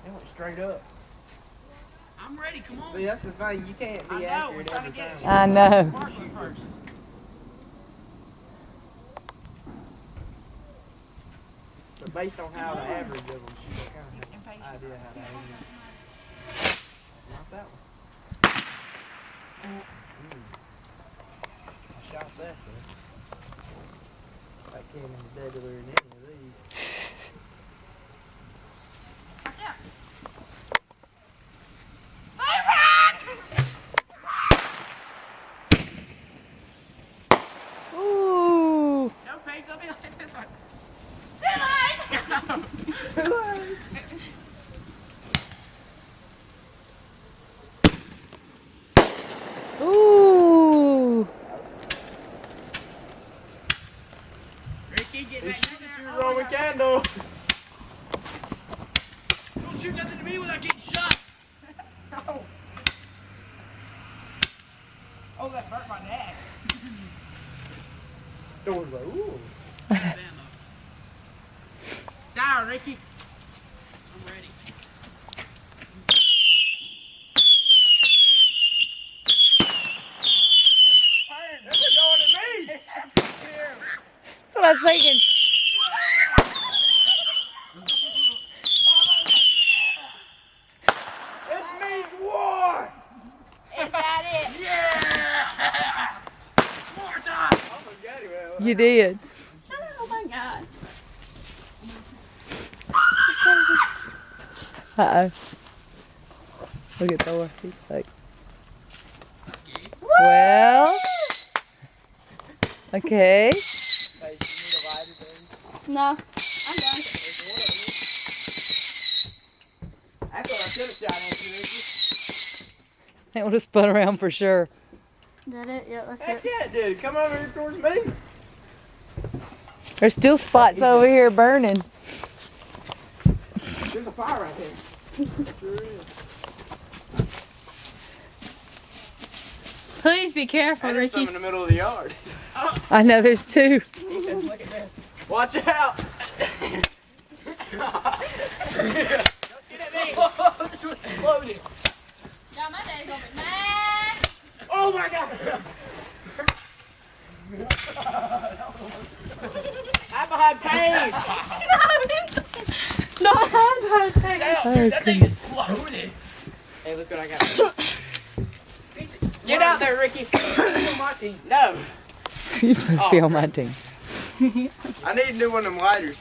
It went straight up. I'm ready, come on. See, that's the thing. You can't be accurate every time. I know. Sparkler first. But based on how the average of them, she's kind of idea how to aim it. Not that one. I shot that though. That cannon's deadlier than any of these. Ooh. No, Paige, let me like this one. Ooh. Ricky, get back in there. You Roman candle. Don't shoot nothing to me without getting shot. Oh. Oh, that burnt my neck. Door's like, ooh. Down, Ricky. I'm ready. This is going at me. That's what I was thinking. This means war. Is that it? Yeah! More time! Almost got him out. You did. Oh my god. Uh-oh. Look at Thor. He's like, well, okay. Hey, you need a lighter, baby? No, I'm done. That's what I should have shot at you, Ricky. It would have spun around for sure. Is that it? Yeah, that's Heck it. yeah, dude. Come over here towards me. There's still spots over here burning. There's a fire right there. Sure is. Please be careful, And there's some Ricky. in the middle of the yard. I know there's two. Ethan, look at this. Watch out. Don't get at me. This one's exploded. Yeah, my dad's gonna be mad. Oh my god. I'm behind Paige. No, I'm gonna take it. Oh, That thing is exploded. Hey, look what I got. Get out there, Ricky. On my team. No. You're supposed to be on my team. I need a new one of them lighters.